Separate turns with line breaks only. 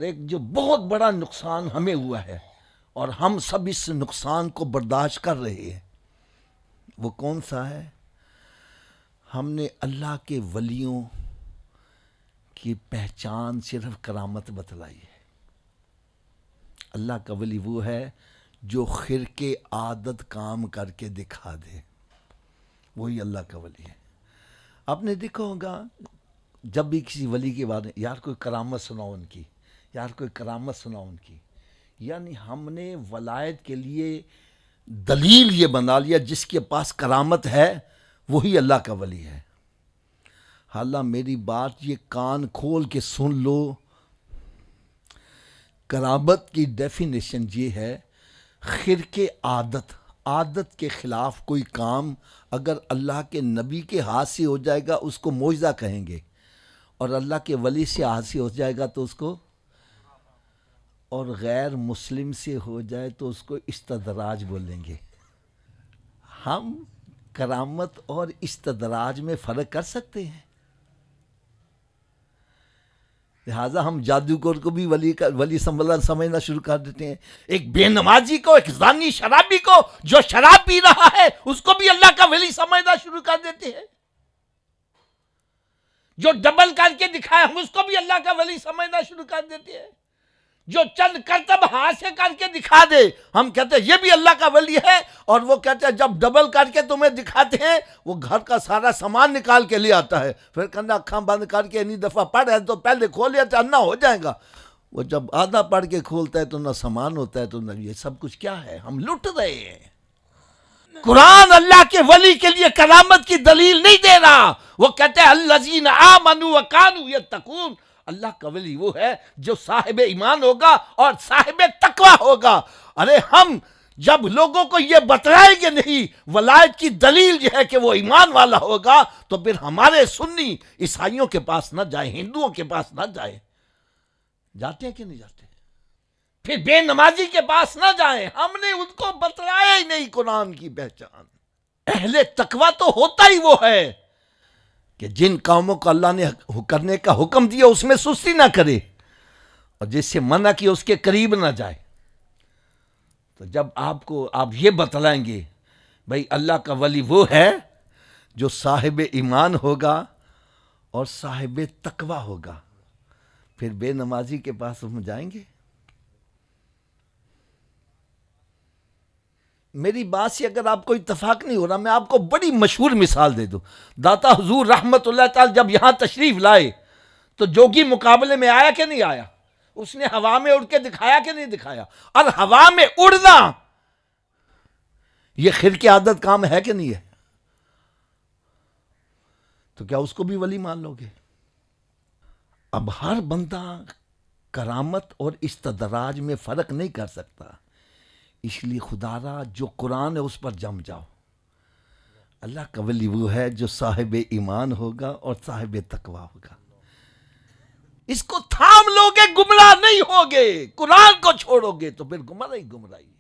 ایک جو بہت بڑا نقصان ہمیں ہوا ہے اور ہم سب اس نقصان کو برداشت کر رہے ہیں، وہ کون سا ہے؟ ہم نے اللہ کے ولیوں کی پہچان صرف کرامت بتلائی ہے۔ اللہ کا ولی وہ ہے جو خرقے عادت کام کر کے دکھا دے، وہی اللہ کا ولی ہے۔ آپ نے دیکھا ہوگا جب بھی کسی ولی کے بارے یار کوئی کرامت سناؤ ان کی، یار کوئی کرامت سناؤ ان کی، یعنی ہم نے ولایت کے لیے دلیل یہ بنا لیا جس کے پاس کرامت ہے وہی اللہ کا ولی ہے۔ حالانکہ میری بات یہ کان کھول کے سن لو، کرامت کی ڈیفینیشن یہ ہے خرقے عادت کے خلاف کوئی کام اگر اللہ کے نبی کے ہاتھ سے ہو جائے گا اس کو معجزہ کہیں گے، اور اللہ کے ولی سے ہاتھ سے ہو جائے گا تو اس کو، اور غیر مسلم سے ہو جائے تو اس کو استدراج بولیں گے۔ ہم کرامت اور استدراج میں فرق کر سکتے ہیں، لہٰذا ہم جادوگر کو بھی ولی سمجھنا شروع کر دیتے ہیں، ایک بے نمازی کو، ایک زانی شرابی کو جو شراب پی رہا ہے اس کو بھی اللہ کا ولی سمجھنا شروع کر دیتے ہیں، جو ڈبل کر کے دکھائے ہم اس کو بھی اللہ کا ولی سمجھنا شروع کر دیتے ہیں، جو چند کرتب ہاتھ سے کر کے دکھا دے ہم کہتے ہیں یہ بھی اللہ کا ولی ہے، اور وہ کہتے ہیں جب ڈبل کر کے تمہیں دکھاتے ہیں وہ گھر کا سارا سامان نکال کے لے آتا ہے، پھر کہنا اکھاں بند کر کے انی دفعہ پڑھ ہے تو پہلے کھولے تو انا ہو جائے گا، وہ جب آدھا پڑھ کے کھولتا ہے تو نہ سامان ہوتا ہے تو نہ، یہ سب کچھ کیا ہے؟ ہم لٹ رہے ہیں۔ قرآن اللہ کے ولی کے لیے کرامت کی دلیل نہیں دے رہا، وہ کہتے ہیں الذین آمنوا وکانوا یتقون، اللہ کا ولی وہ ہے جو صاحب ایمان ہوگا اور صاحب تقوی ہوگا۔ ارے ہم جب لوگوں کو یہ بتلائیں گے نہیں ولایت کی دلیل یہ ہے کہ وہ ایمان والا ہوگا، تو پھر ہمارے سنی عیسائیوں کے پاس نہ جائیں، ہندوؤں کے پاس نہ جائیں، جاتے ہیں کہ نہیں جاتے؟ پھر بے نمازی کے پاس نہ جائیں، ہم نے ان کو بتلایا ہی نہیں قرآن کی پہچان۔ اہل تقوی تو ہوتا ہی وہ ہے کہ جن کاموں کو اللہ نے کرنے کا حکم دیا اس میں سستی نہ کرے، اور جس سے منع کیا اس کے قریب نہ جائے۔ تو جب آپ یہ بتلائیں گے بھائی اللہ کا ولی وہ ہے جو صاحب ایمان ہوگا اور صاحب تقوی ہوگا، پھر بے نمازی کے پاس ہم جائیں گے؟ میری بات سے اگر آپ کو اتفاق نہیں ہو رہا، میں آپ کو بڑی مشہور مثال دے دوں۔ داتا حضور رحمت اللہ تعالی جب یہاں تشریف لائے تو جوگی مقابلے میں آیا کہ نہیں آیا؟ اس نے ہوا میں اڑ کے دکھایا کہ نہیں دکھایا؟ اور ہوا میں اڑنا یہ خرقے عادت کام ہے کہ نہیں ہے؟ تو کیا اس کو بھی ولی مان لو گے؟ اب ہر بندہ کرامت اور استدراج میں فرق نہیں کر سکتا، اس لیے خدا را جو قرآن ہے اس پر جم جاؤ۔ اللہ کا ولی وہ ہے جو صاحب ایمان ہوگا اور صاحب تقوی ہوگا، اس کو تھام لو گے گمراہ نہیں ہوگے، قرآن کو چھوڑو گے تو پھر گمراہ ہی گمراہی۔